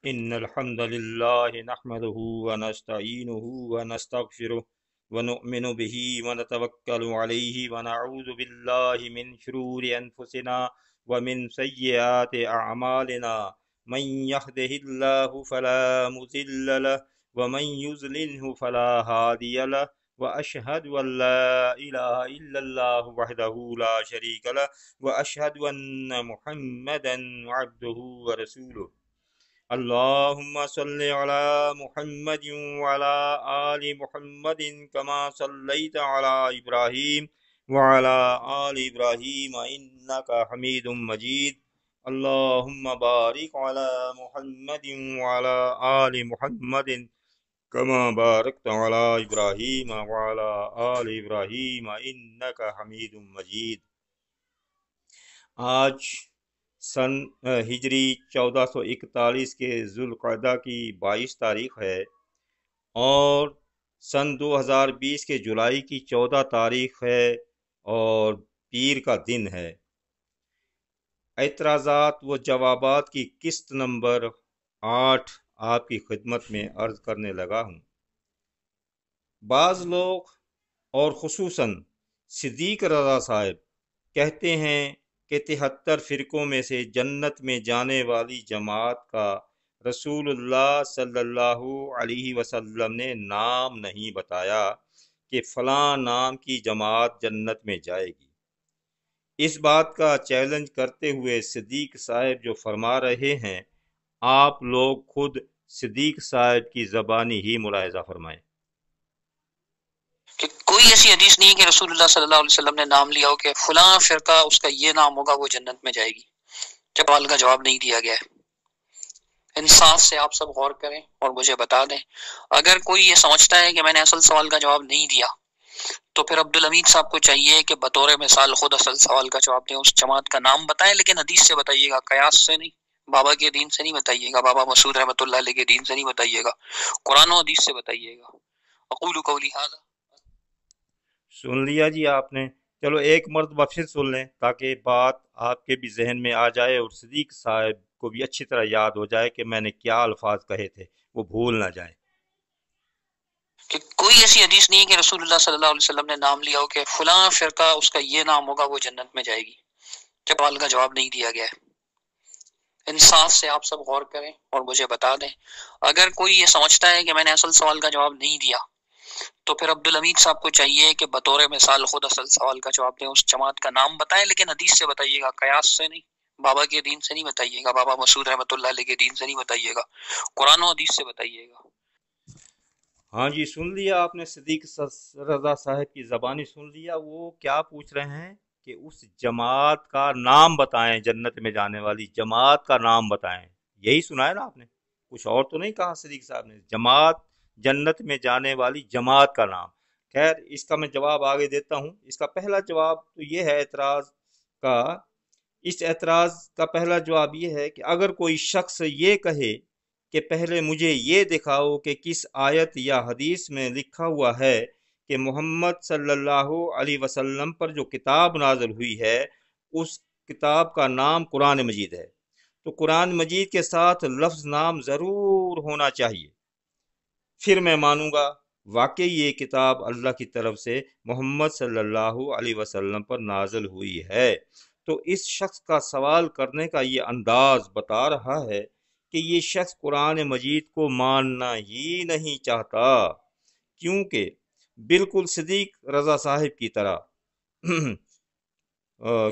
إن الحمد لله نحمده ونستعينه ونستغفره ونؤمن به ونتوكل عليه ونعوذ بالله من شرور أنفسنا ومن سيئات أعمالنا من يهده الله فلا مضل له ومن يضلله فلا هادي له وأشهد أن لا إله إلا الله وحده لا شريك له وأشهد أن محمدا عبده ورسوله اللهم صل على محمد وعلى آل محمد كما صليت على إبراهيم وعلى آل إبراهيم إنك حميد مجيد اللهم بارك على محمد وعلى آل محمد كما باركت على إبراهيم وعلى آل إبراهيم إنك حميد مجيد۔ آج سن ہجری 1441 کے ذوالقعدہ کی 22 تاریخ ہے اور سن 2020 کے جولائی کی 14 تاریخ ہے اور پیر کا دن ہے۔ اعتراضات و جوابات کی قسط نمبر 8 آپ کی خدمت میں عرض کرنے لگا ہوں۔ بعض لوگ اور خصوصاً صدیق رضا صاحب کہتے ہیں کہ 73 فرقوں میں سے جنت میں جانے والی جماعت کا رسول اللہ صلی اللہ علیہ وسلم نے نام نہیں بتایا کہ فلاں نام کی جماعت جنت میں جائے گی۔ اس بات کا چیلنج کرتے ہوئے صدیق صاحب جو فرما رہے ہیں، آپ لوگ خود صدیق صاحب کی زبانی ہی ملاحظہ فرمائیں کہ کوئی ایسی حدیث نہیں ہے کہ رسول اللہ صلی اللہ علیہ وسلم نے نام لیا ہو کہ فلاں فرقہ اس کا یہ نام ہوگا وہ جنت میں جائے گی۔ جب سوال کا جواب نہیں دیا گیا ہے، انصاف سے آپ سب غور کریں اور مجھے بتا دیں۔ اگر کوئی یہ سمجھتا ہے کہ میں نے اصل سوال کا جواب نہیں دیا تو پھر عبدالحمید صاحب کو چاہیے کہ بطور مثال خود اصل سوال کا جواب دیں، اس جماعت کا نام بتائیں، لیکن حدیث سے بتائیے گا، قیاس سے نہیں، بابا کے دین سے نہیں بتائیے گا، بابا مسعود رحمۃ اللہ علیہ کے دین سے نہیں بتائیے گا، قرآن و حدیث سے بتائیے گا۔ اقول قولی ھذا۔ سن لیا جی آپ نے؟ چلو ایک مرتبہ پھر سن لیں تاکہ بات آپ کے بھی ذہن میں آ جائے اور صدیق صاحب کو بھی اچھی طرح یاد ہو جائے کہ میں نے کیا الفاظ کہے تھے، وہ بھول نہ جائیں۔ کہ کوئی ایسی حدیث نہیں ہے کہ رسول اللہ صلی اللہ علیہ وسلم نے نام لیا ہو کہ فلاں فرقہ اس کا یہ نام ہوگا وہ جنت میں جائے گی۔ جب سوال کا جواب نہیں دیا گیا ہے، انصاف سے آپ سب غور کریں اور مجھے بتا دیں۔ اگر کوئی یہ سمجھتا ہے کہ میں نے اصل سوال کا جواب نہیں دیا تو پھر عبدالحمید صاحب کو چاہیے کہ بطور مثال خود اصل سوال کا جواب دیں، اس جماعت کا نام بتائیں، لیکن حدیث سے بتائیے گا، قیاس سے نہیں، بابا کے دین سے نہیں بتائیے گا، بابا مسعود رحمۃ اللہ علیہ کے دین سے نہیں بتائیے گا، قرآن و حدیث سے بتائیے گا۔ ہاں جی، سن لیا آپ نے؟ صدیق رضا صاحب کی زبانی سن لیا۔ وہ کیا پوچھ رہے ہیں کہ اس جماعت کا نام بتائیں، جنت میں جانے والی جماعت کا نام بتائیں۔ یہی سنا ہے نا آپ نے؟ کچھ اور تو نہیں کہا صدیق صاحب نے؟ جماعت، جنت میں جانے والی جماعت کا نام۔ خیر، اس کا میں جواب آگے دیتا ہوں۔ اس کا پہلا جواب تو یہ ہے اس اعتراض کا پہلا جواب یہ ہے کہ اگر کوئی شخص یہ کہے کہ پہلے مجھے یہ دکھاؤ کہ کس آیت یا حدیث میں لکھا ہوا ہے کہ محمد صلی اللہ علیہ وسلم پر جو کتاب نازل ہوئی ہے اس کتاب کا نام قرآن مجید ہے، تو قرآن مجید کے ساتھ لفظ نام ضرور ہونا چاہیے، پھر میں مانوں گا واقعی یہ کتاب اللہ کی طرف سے محمد صلی اللہ علیہ وسلم پر نازل ہوئی ہے۔ تو اس شخص کا سوال کرنے کا یہ انداز بتا رہا ہے کہ یہ شخص قرآن مجید کو ماننا ہی نہیں چاہتا، کیونکہ بالکل صدیق رضا صاحب کی طرح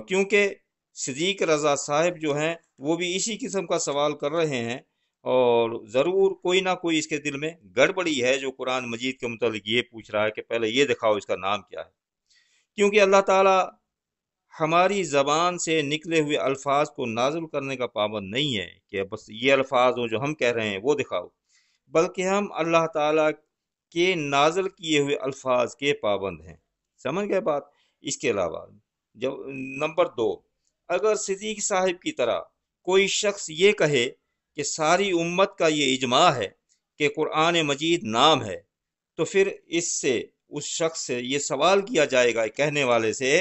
کیونکہ صدیق رضا صاحب جو ہیں وہ بھی اسی قسم کا سوال کر رہے ہیں، اور ضرور کوئی نہ کوئی اس کے دل میں گڑبڑی ہے جو قرآن مجید کے متعلق یہ پوچھ رہا ہے کہ پہلے یہ دکھاؤ اس کا نام کیا ہے، کیونکہ اللہ تعالیٰ ہماری زبان سے نکلے ہوئے الفاظ کو نازل کرنے کا پابند نہیں ہے کہ بس یہ الفاظ ہوں جو ہم کہہ رہے ہیں وہ دکھاؤ، بلکہ ہم اللہ تعالیٰ کے نازل کیے ہوئے الفاظ کے پابند ہیں۔ سمجھ گئے بات؟ اس کے علاوہ نمبر 2، اگر صدیق صاحب کی طرح کوئی شخص یہ کہے کہ ساری امت کا یہ اجماع ہے کہ قرآن مجید نام ہے، تو پھر اس شخص سے یہ سوال کیا جائے گا کہنے والے سے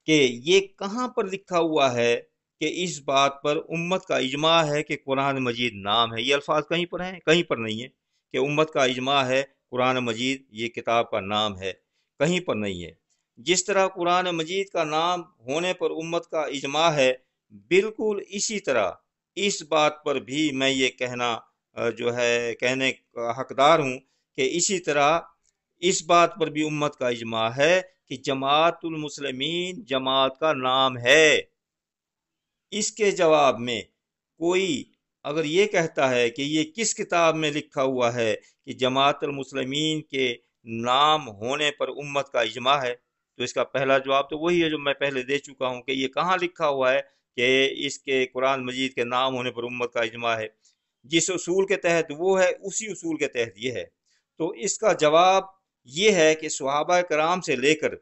کہ یہ کہاں پر لکھا ہوا ہے کہ اس بات پر امت کا اجماع ہے کہ قرآن مجید نام ہے۔ یہ الفاظ کہیں پر ہیں؟ کہیں پر نہیں ہے کہ امت کا اجماع ہے قرآن مجید یہ کتاب کا نام ہے، کہیں پر نہیں ہے۔ جس طرح قرآن مجید کا نام ہونے پر امت کا اجماع ہے، بالکل اسی طرح اس بات پر بھی میں یہ کہنے کا حقدار ہوں کہ اسی طرح اس بات پر بھی امت کا اجماع ہے کہ جماعت المسلمین جماعت کا نام ہے۔ اس کے جواب میں کوئی اگر یہ کہتا ہے کہ یہ کس کتاب میں لکھا ہوا ہے کہ جماعت المسلمین کے نام ہونے پر امت کا اجماع ہے، تو اس کا پہلا جواب تو وہی ہے جو میں پہلے دے چکا ہوں کہ یہ کہاں لکھا ہوا ہے کہ اس کے قرآن مجید کے نام ہونے پر امت کا اجماع ہے۔ جس اصول کے تحت وہ ہے اسی اصول کے تحت یہ ہے۔ تو اس کا جواب یہ ہے کہ صحابہ کرام سے لے کر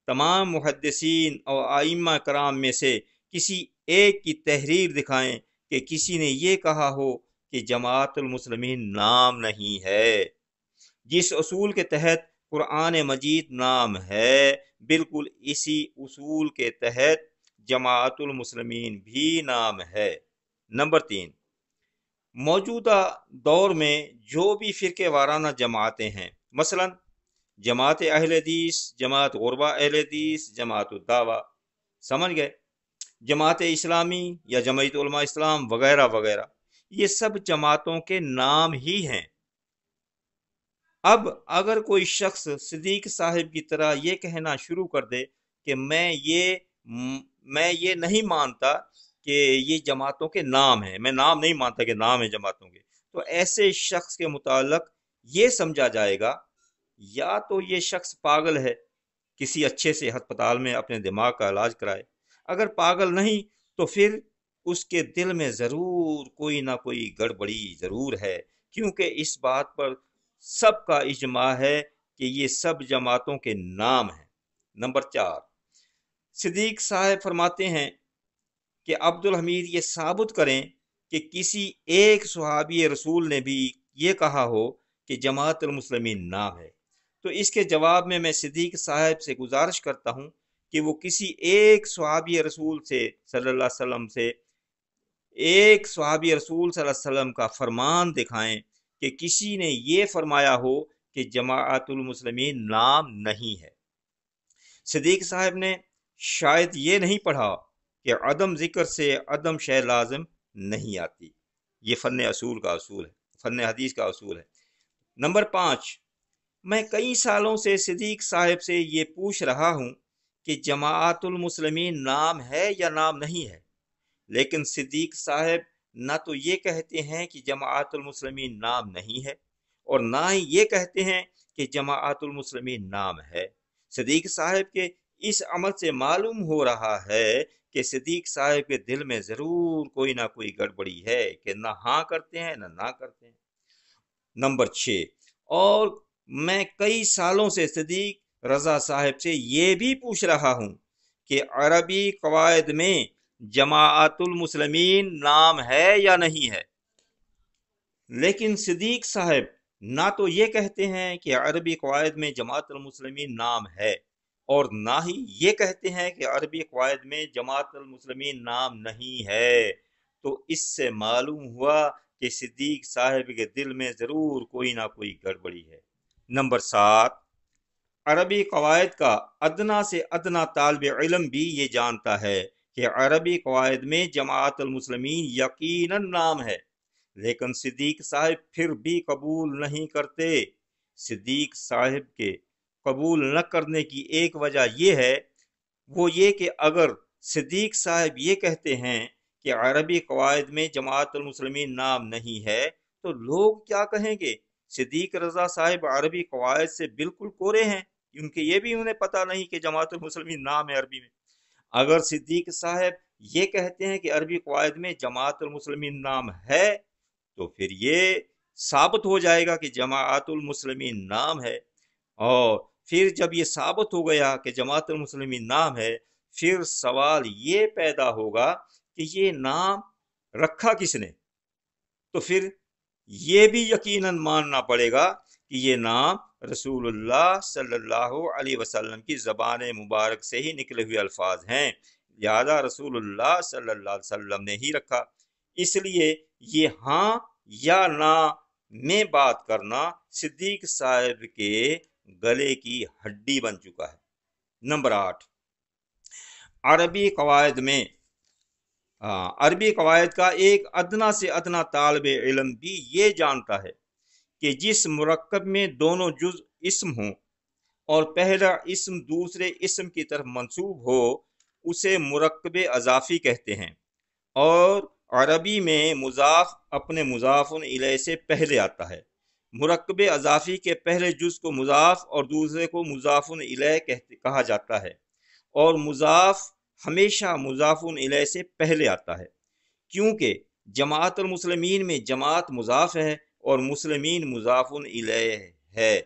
تمام محدثین اور ائمہ کرام میں سے کسی ایک کی تحریر دکھائیں کہ کسی نے یہ کہا ہو کہ جماعت المسلمین نام نہیں ہے۔ جس اصول کے تحت قرآن مجید نام ہے، بالکل اسی اصول کے تحت جماعت المسلمین بھی نام ہے۔ نمبر 3، موجودہ دور میں جو بھی فرقے وارانہ جماعتیں ہیں، مثلا جماعت اہل حدیث، جماعت غربا اہل حدیث، جماعت الدعوہ، سمجھ گئے، جماعت اسلامی یا جمعیت علماء اسلام وغیرہ وغیرہ، یہ سب جماعتوں کے نام ہی ہیں۔ اب اگر کوئی شخص صدیق صاحب کی طرح یہ کہنا شروع کر دے کہ میں یہ نہیں مانتا کہ یہ جماعتوں کے نام ہیں، میں نام نہیں مانتا کہ نام ہے جماعتوں کے، تو ایسے شخص کے متعلق یہ سمجھا جائے گا یا تو یہ شخص پاگل ہے، کسی اچھے سے ہسپتال میں اپنے دماغ کا علاج کرائے، اگر پاگل نہیں تو پھر اس کے دل میں ضرور کوئی نہ کوئی گڑبڑی ضرور ہے، کیونکہ اس بات پر سب کا اجماع ہے کہ یہ سب جماعتوں کے نام ہیں۔ نمبر 4، صدیق صاحب فرماتے ہیں کہ عبدالحمید یہ ثابت کریں کہ کسی ایک صحابی رسول نے بھی یہ کہا ہو کہ جماعت المسلمین نام ہے، تو اس کے جواب میں صدیق صاحب سے گزارش کرتا ہوں کہ وہ کسی ایک صحابی رسول سے صلی اللہ علیہ وسلم سے ایک صحابی رسول صلی اللہ علیہ وسلم کا فرمان دکھائیں کہ کسی نے یہ فرمایا ہو کہ جماعت المسلمین نام نہیں ہے۔ صدیق صاحب نے شاید یہ نہیں پڑھا کہ عدم ذکر سے عدم شے لازم نہیں آتی، یہ فن اصول کا اصول ہے، فن حدیث کا اصول ہے۔ نمبر 5، میں کئی سالوں سے صدیق صاحب سے یہ پوچھ رہا ہوں کہ جماعت المسلمین نام ہے یا نام نہیں ہے، لیکن صدیق صاحب نہ تو یہ کہتے ہیں کہ جماعت المسلمین نام نہیں ہے اور نہ ہی یہ کہتے ہیں کہ جماعت المسلمین نام ہے۔ صدیق صاحب کے اس عمل سے معلوم ہو رہا ہے کہ صدیق صاحب کے دل میں ضرور کوئی نہ کوئی گڑبڑی ہے کہ نہ ہاں کرتے ہیں نہ کرتے ہیں۔ نمبر 6، اور میں کئی سالوں سے صدیق رضا صاحب سے یہ بھی پوچھ رہا ہوں کہ عربی قواعد میں جماعت المسلمین نام ہے یا نہیں ہے، لیکن صدیق صاحب نہ تو یہ کہتے ہیں کہ عربی قواعد میں جماعت المسلمین نام ہے اور نہ ہی یہ کہتے ہیں کہ عربی قواعد میں جماعت المسلمین نام نہیں ہے، تو اس سے معلوم ہوا کہ صدیق صاحب کے دل میں ضرور کوئی نہ کوئی گڑبڑی ہے۔ نمبر 7، عربی قواعد کا ادنا سے ادنا طالب علم بھی یہ جانتا ہے کہ عربی قواعد میں جماعت المسلمین یقیناً نام ہے، لیکن صدیق صاحب پھر بھی قبول نہیں کرتے۔ صدیق صاحب کے قبول نہ کرنے کی ایک وجہ یہ ہے، وہ یہ کہ اگر صدیق صاحب یہ کہتے ہیں کہ عربی قواعد میں جماعت المسلمین نام نہیں ہے تو لوگ کیا کہیں گے؟ صدیق رضا صاحب عربی قواعد سے بالکل کورے ہیں، کیونکہ یہ بھی انہیں پتہ نہیں کہ جماعت المسلمین نام ہے عربی میں۔ اگر صدیق صاحب یہ کہتے ہیں کہ عربی قواعد میں جماعت المسلمین نام ہے تو پھر یہ ثابت ہو جائے گا کہ جماعت المسلمین نام ہے، اور پھر جب یہ ثابت ہو گیا کہ جماعت المسلمین نام ہے، پھر سوال یہ پیدا ہوگا کہ یہ نام رکھا کس نے، تو پھر یہ بھی یقیناً ماننا پڑے گا کہ یہ نام رسول اللہ صلی اللہ علیہ وسلم کی زبان مبارک سے ہی نکلے ہوئے الفاظ ہیں، لہذا رسول اللہ صلی اللہ علیہ وسلم نے ہی رکھا۔ اس لیے یہ ہاں یا نہ میں بات کرنا صدیق صاحب کے گلے کی ہڈی بن چکا ہے۔ نمبر 8، عربی قواعد میں عربی قواعد کا ایک ادنا سے ادنا طالب علم بھی یہ جانتا ہے کہ جس مرکب میں دونوں جز اسم ہوں اور پہلا اسم دوسرے اسم کی طرف منسوب ہو اسے مرکب اضافی کہتے ہیں، اور عربی میں مضاف اپنے مضاف الیہ سے پہلے آتا ہے۔ مرکب اضافی کے پہلے جز کو مضاف اور دوسرے کو مضاف الیہ کہا جاتا ہے، اور مضاف ہمیشہ مضاف الیہ سے پہلے آتا ہے، کیونکہ جماعت المسلمین میں جماعت مضاف ہے اور مسلمین مضاف الیہ ہے،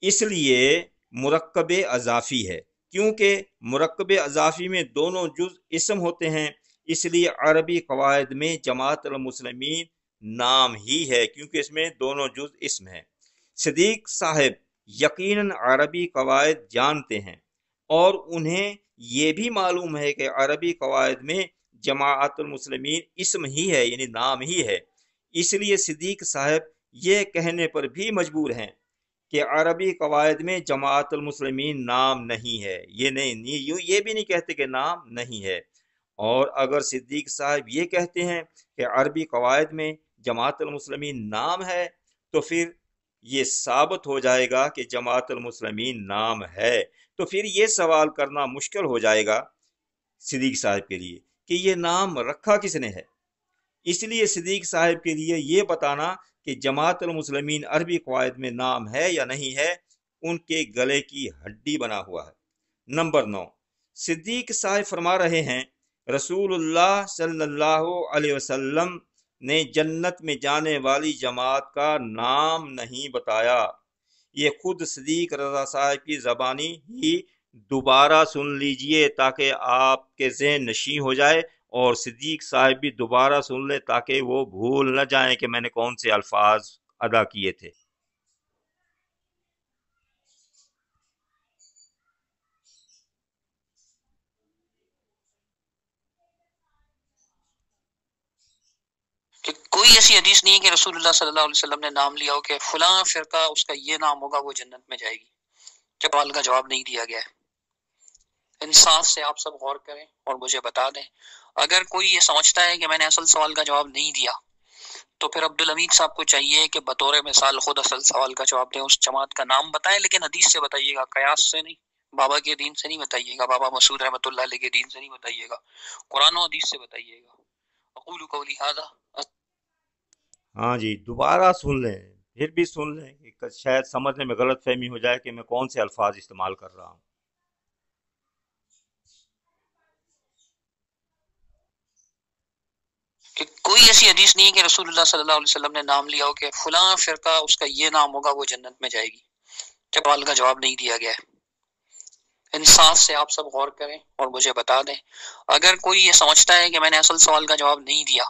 اس لیے مرکب اضافی ہے۔ کیونکہ مرکب اضافی میں دونوں جز اسم ہوتے ہیں، اس لیے عربی قواعد میں جماعت المسلمین نام ہی ہے، کیونکہ اس میں دونوں جز اسم ہیں۔ صدیق صاحب یقیناً عربی قواعد جانتے ہیں، اور انہیں یہ بھی معلوم ہے کہ عربی قواعد میں جماعت المسلمین اسم ہی ہے، یعنی نام ہی ہے۔ اس لیے صدیق صاحب یہ کہنے پر بھی مجبور ہیں کہ عربی قواعد میں جماعت المسلمین نام نہیں ہے، یہ بھی نہیں کہتے کہ نام نہیں ہے۔ اور اگر صدیق صاحب یہ کہتے ہیں کہ عربی قواعد میں جماعت المسلمین نام ہے، تو پھر یہ ثابت ہو جائے گا کہ جماعت المسلمین نام ہے، تو پھر یہ سوال کرنا مشکل ہو جائے گا صدیق صاحب کے لیے کہ یہ نام رکھا کس نے ہے۔ اس لیے صدیق صاحب کے لیے یہ بتانا کہ جماعت المسلمین عربی قواعد میں نام ہے یا نہیں ہے ان کے گلے کی ہڈی بنا ہوا ہے۔ نمبر 9، صدیق صاحب فرما رہے ہیں رسول اللہ صلی اللہ علیہ وسلم نے جنت میں جانے والی جماعت کا نام نہیں بتایا۔ یہ خود صدیق رضا صاحب کی زبانی ہی دوبارہ سن لیجئے تاکہ آپ کے ذہن نشیں ہو جائے، اور صدیق صاحب بھی دوبارہ سن لے تاکہ وہ بھول نہ جائیں کہ میں نے کون سے الفاظ ادا کیے تھے۔ کہ کوئی ایسی حدیث نہیں ہے کہ رسول اللہ صلی اللہ علیہ وسلم نے نام لیا ہو کہ فلاں فرقہ اس کا یہ نام ہوگا وہ جنت میں جائے گی، جب سوال کا جواب نہیں دیا گیا ہے۔ انصاف سے آپ سب غور کریں اور مجھے بتا دیں، اگر کوئی یہ سمجھتا ہے کہ میں نے اصل سوال کا جواب نہیں دیا تو پھر عبدالحمید صاحب کو چاہیے کہ بطور مثال خود اصل سوال کا جواب دیں، اس جماعت کا نام بتائیں، لیکن حدیث سے بتائیے گا، قیاس سے نہیں، بابا کے دین سے نہیں بتائیے گا، بابا مسعود رحمۃ اللہ علیہ کے دین سے نہیں بتائیے گا، قرآن و حدیث سے بتائیے گا۔ اقول قولی ھذا۔ ہاں جی، دوبارہ سن لیں، پھر بھی سن لیں کہ شاید سمجھنے میں غلط فہمی ہو جائے کہ میں کون سے الفاظ استعمال کر رہا ہوں۔ کہ کوئی ایسی حدیث نہیں ہے کہ رسول اللہ صلی اللہ علیہ وسلم نے نام لیا ہو کہ فلاں فرقہ اس کا یہ نام ہوگا وہ جنت میں جائے گی، جب سوال کا جواب نہیں دیا گیا ہے۔ انصاف سے آپ سب غور کریں اور مجھے بتا دیں، اگر کوئی یہ سمجھتا ہے کہ میں نے اصل سوال کا جواب نہیں دیا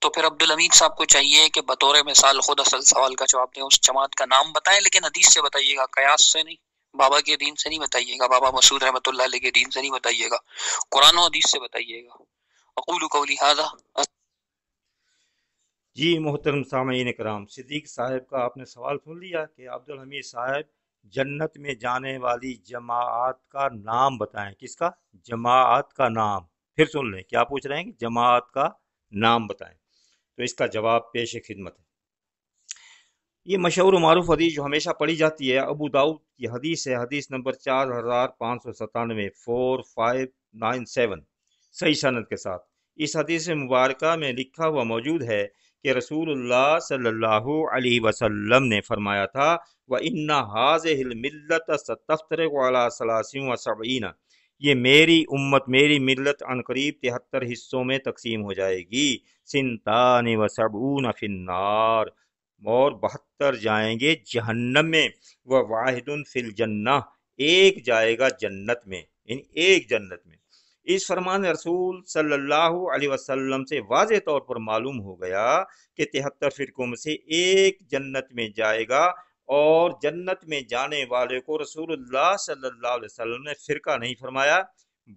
تو پھر عبدالحمید صاحب کو چاہیے کہ بطور مثال خود اصل سوال کا جواب دیں، اس جماعت کا نام بتائیں، لیکن حدیث سے بتائیے گا، قیاس سے نہیں، بابا کے دین سے نہیں بتائیے گا، بابا مسعود رحمۃ اللہ علیہ کے دین سے نہیں بتائیے گا، قرآن و حدیث سے بتائیے گا۔ اقول قولی ھذا۔ جی محترم سامعین کرام، صدیق صاحب کا آپ نے سوال سن لیا کہ عبدالحمید صاحب جنت میں جانے والی جماعت کا نام بتائیں۔ کس کا؟ جماعت کا نام۔ پھر سن لیں کیا پوچھ رہے ہیں کہ جماعت کا نام بتائیں، تو اس کا جواب پیش خدمت ہے۔ یہ مشہور و معروف حدیث جو ہمیشہ پڑھی جاتی ہے، ابو داؤد کی حدیث ہے، حدیث نمبر 4597 4597 صحیح سند کے ساتھ۔ اس حدیث مبارکہ میں لکھا ہوا موجود ہے کہ رسول اللہ صلی اللہ علیہ وسلم نے فرمایا تھا وَإِنَّ هَٰذِهِ الْمِلَّةَ سَتَفْتَرِقُ عَلَىٰ 73 یہ میری امت، میری ملت عنقریب 73 حصوں میں تقسیم ہو جائے گی، 72 فی النار، اور 72 جائیں گے جہنم میں، وواحد فی الجنہ، ایک جائے گا جنت میں، یعنی ایک جنت میں۔ اس فرمان رسول صلی اللہ علیہ وسلم سے واضح طور پر معلوم ہو گیا کہ 73 فرقوں میں سے ایک جنت میں جائے گا، اور جنت میں جانے والے کو رسول اللہ صلی اللہ علیہ وسلم نے فرقہ نہیں فرمایا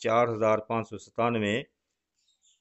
4597,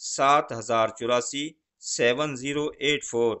7084 7084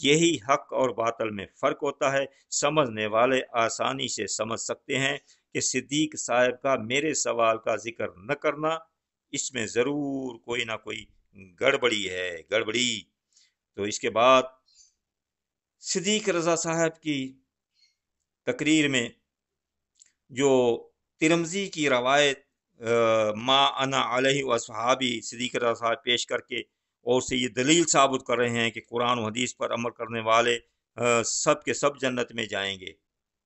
یہی حق اور باطل میں فرق ہوتا ہے۔ سمجھنے والے آسانی سے سمجھ سکتے ہیں کہ صدیق صاحب کا میرے سوال کا ذکر نہ کرنا، اس میں ضرور کوئی نہ کوئی گڑبڑی ہے، گڑبڑی۔ تو اس کے بعد صدیق رضا صاحب کی تقریر میں جو ترمذی کی روایت ما انا علیہ و صحابی صدیق رضا صاحب پیش کر کے اور سے یہ دلیل ثابت کر رہے ہیں کہ قرآن و حدیث پر عمل کرنے والے سب کے سب جنت میں جائیں گے۔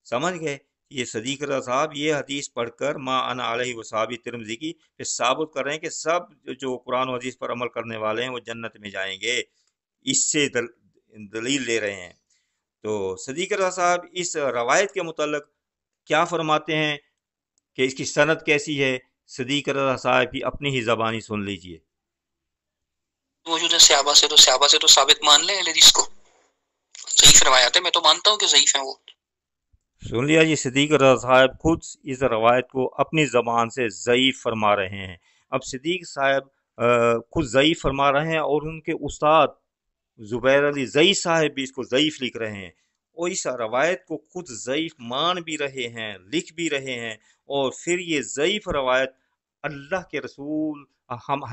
سمجھ گئے؟ یہ صدیق رضا صاحب یہ حدیث پڑھ کر ما انا علیہ و صحابی ترمذی کی پھر ثابت کر رہے ہیں کہ سب جو قرآن و حدیث پر عمل کرنے والے ہیں وہ جنت میں جائیں گے، اس سے دلیل لے رہے ہیں۔ تو صدیق رضا صاحب اس روایت کے متعلق کیا فرماتے ہیں کہ اس کی سند کیسی ہے؟ صدیق رضا صاحب کی اپنی ہی زبانی سن لیجئے۔ موجود ہے صحابہ سے تو ثابت مان لیں حدیث کو، ضعیف روایات ہے، میں تو مانتا ہوں کہ ضعیف ہیں وہ۔ سن لیا جی، صدیق رضا صاحب خود اس روایت کو اپنی زبان سے ضعیف فرما رہے ہیں۔ اب صدیق صاحب خود ضعیف فرما رہے ہیں اور ان کے استاد زبیر علی ضعیف صاحب بھی اس کو ضعیف لکھ رہے ہیں، اور اس روایت کو خود ضعیف مان بھی رہے ہیں، لکھ بھی رہے ہیں، اور پھر یہ ضعیف روایت اللہ کے رسول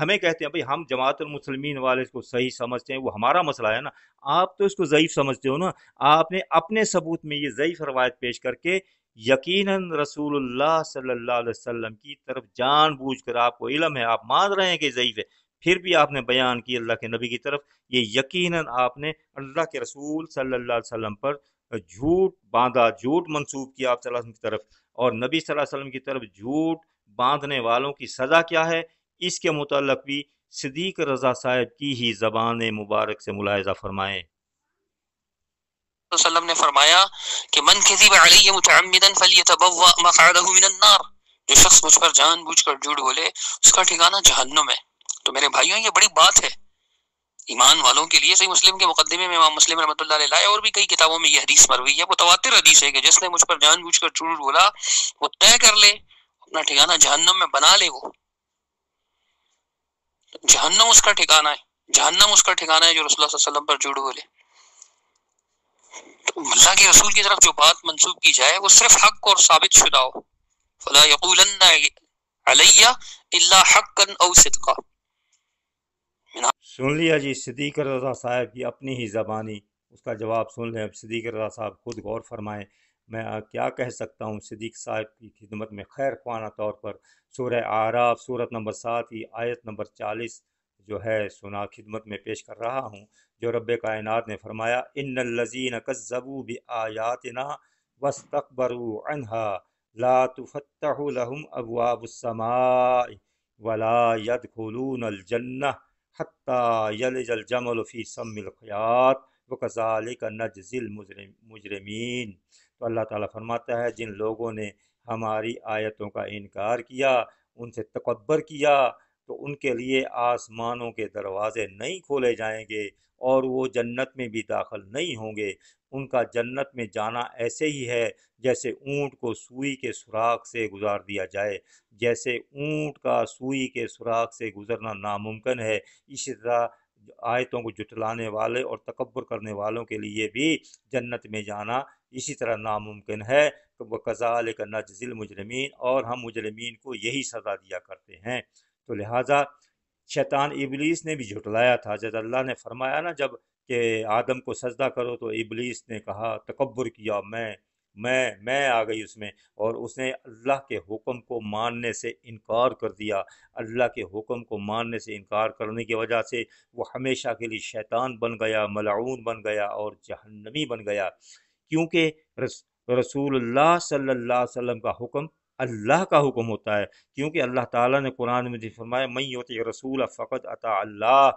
ہمیں کہتے ہیں بھئی ہم جماعت المسلمین والے اس کو صحیح سمجھتے ہیں، وہ ہمارا مسئلہ ہے نا، آپ تو اس کو ضعیف سمجھتے ہو نا۔ آپ نے اپنے ثبوت میں یہ ضعیف روایت پیش کر کے یقیناً رسول اللہ صلی اللہ علیہ وسلم کی طرف جان بوجھ کر، آپ کو علم ہے، آپ مان رہے ہیں کہ ضعیف ہے، پھر بھی آپ نے بیان کی اللہ کے نبی کی طرف، یہ یقیناً آپ نے اللہ کے رسول صلی اللہ علیہ وسلم پر جھوٹ باندھا، جھوٹ منسوب کیا آپ صلی اللہ علیہ وسلم کی طرف، اور نبی صلی اللہ علیہ وسلم کی طرف جھوٹ باندھنے والوں کی سزا کیا ہے، اس کے متعلق بھی صدیق رضا صاحب کی ہی زبان مبارک سے ملاحظہ فرمائیں۔ وسلم نے فرمایا کہ من کذب علی متعمدا فلیتبوأ مقعدہ من النار، جو شخص مجھ پر جان بوجھ کر جھوٹ بولے اس کا ٹھکانہ جہنم ہے۔ تو میرے بھائیوں یہ بڑی بات ہے ایمان والوں کے لیے۔ صحیح مسلم کے مقدمے میں امام مسلم رحمۃ اللہ علیہ لائے، اور بھی کئی کتابوں میں یہ حدیث مروی ہے، متواتر حدیث ہے کہ جس نے مجھ پر جان بوجھ کر جھوٹ بولا وہ طے کر لے اپنا ٹھکانہ جہنم میں بنا لے، وہ جہنم اس کا ٹھکانہ ہے، جہنم اس کا ٹھکانہ ہے جو رسول اللہ صلی اللہ علیہ وسلم پر جھوٹ بولے۔ تو اللہ کے رسول کی طرف جو بات منسوب کی جائے وہ صرف حق اور ثابت شدہ ہو، فلا یقولن علی الا حقا او صدقا۔ سن لیا جی، صدیق رضا صاحب کی اپنی ہی زبانی اس کا جواب سن لیں۔ اب صدیق رضا صاحب خود غور فرمائیں۔ میں کیا کہہ سکتا ہوں صدیق صاحب کی خدمت میں خیر خواہ طور پر؟ سورہ اعراف سورت نمبر 7 کی آیت نمبر 40 جو ہے سنا خدمت میں پیش کر رہا ہوں، جو رب کائنات نے فرمایا ان الذین کذبوا بآیاتنا واستکبروا عنها لا تفتح لهم ابواب السماء ولا يدخلون الجنہ حتی یلج الجمل فی سم الخیاط وکذالک نجزی المجرمین۔ تو اللہ تعالیٰ فرماتا ہے جن لوگوں نے ہماری آیتوں کا انکار کیا، ان سے تکبر کیا، تو ان کے لیے آسمانوں کے دروازے نہیں کھولے جائیں گے اور وہ جنت میں بھی داخل نہیں ہوں گے۔ ان کا جنت میں جانا ایسے ہی ہے جیسے اونٹ کو سوئی کے سوراخ سے گزار دیا جائے، جیسے اونٹ کا سوئی کے سوراخ سے گزرنا ناممکن ہے، اسی طرح آیتوں کو جھٹلانے والے اور تکبر کرنے والوں کے لیے بھی جنت میں جانا اسی طرح ناممکن ہے۔ وَكَذَلِكَ نَجْزِي الْمُجْرِمِينَ، اور ہم مجرمین کو یہی سزا دیا کرتے ہیں۔ تو لہٰذا شیطان ابلیس نے بھی جھٹلایا تھا، جب اللہ نے فرمایا نا جب کہ آدم کو سجدہ کرو، تو ابلیس نے کہا، تکبر کیا، میں آ گئی اس میں، اور اس نے اللہ کے حکم کو ماننے سے انکار کر دیا۔ اللہ کے حکم کو ماننے سے انکار کرنے کی وجہ سے وہ ہمیشہ کے لیے شیطان بن گیا، ملعون بن گیا اور جہنمی بن گیا، کیونکہ رسول اللہ صلی اللہ علیہ وسلم کا حکم اللہ کا حکم ہوتا ہے، کیونکہ اللہ تعالیٰ نے قرآن میں فرمایا من یطع رسول فقد اطاع اللہ،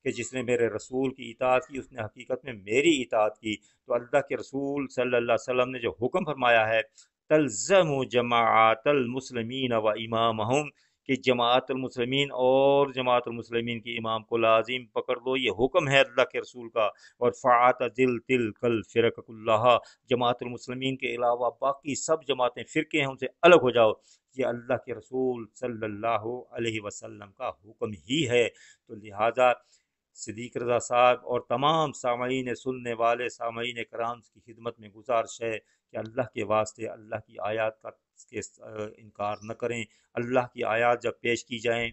کہ جس نے میرے رسول کی اطاعت کی اس نے حقیقت میں میری اطاعت کی۔ تو اللہ کے رسول صلی اللہ علیہ وسلم نے جو حکم فرمایا ہے تلزم جماعت المسلمین و امامہم، کہ جماعت المسلمین اور جماعت المسلمین کی امام کو لازم پکڑ لو، یہ حکم ہے اللہ کے رسول کا۔ اور فاعتزل تلک الفرق کلھا، جماعت المسلمین کے علاوہ باقی سب جماعتیں فرقے ہیں ان سے الگ ہو جاؤ، یہ اللہ کے رسول صلی اللہ علیہ وسلم کا حکم ہی ہے۔ تو لہٰذا صدیق رضا صاحب اور تمام سامعین سننے والے سامعین کرام کی خدمت میں گزارش ہے کہ اللہ کے واسطے اللہ کی آیات کا انکار نہ کریں۔ اللہ کی آیات جب پیش کی جائیں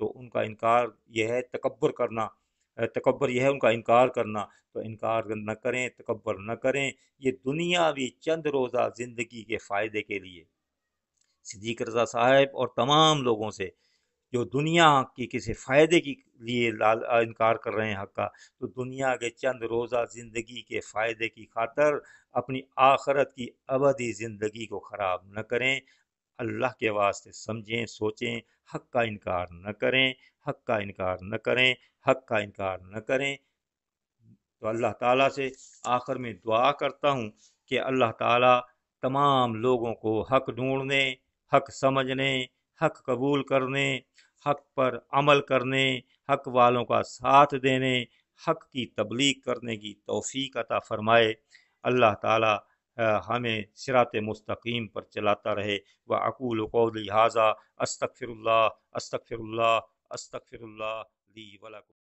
تو ان کا انکار یہ ہے تکبر کرنا، تکبر یہ ہے ان کا انکار کرنا، تو انکار نہ کریں، تکبر نہ کریں۔ یہ دنیاوی چند روزہ زندگی کے فائدے کے لیے صدیق رضا صاحب اور تمام لوگوں سے جو دنیا کی کسی فائدے کے لیے انکار کر رہے ہیں حق کا، تو دنیا کے چند روزہ زندگی کے فائدے کی خاطر اپنی آخرت کی ابدی زندگی کو خراب نہ کریں۔ اللہ کے واسطے سمجھیں، سوچیں، حق کا انکار نہ کریں، حق کا انکار نہ کریں، حق کا انکار نہ کریں۔ تو اللہ تعالیٰ سے آخر میں دعا کرتا ہوں کہ اللہ تعالیٰ تمام لوگوں کو حق ڈھونڈنے، حق سمجھنے، حق قبول کرنے، حق پر عمل کرنے، حق والوں کا ساتھ دینے، حق کی تبلیغ کرنے کی توفیق عطا فرمائے۔ اللہ تعالیٰ ہمیں صراط مستقیم پر چلاتا رہے۔ وَأَقُولُ قَوْلِي هَذَا أَسْتَغْفِرُ اللَّهَ أَسْتَغْفِرُ اللَّهَ أَسْتَغْفِرُ اللَّهَ لِي وَلَكُمْ۔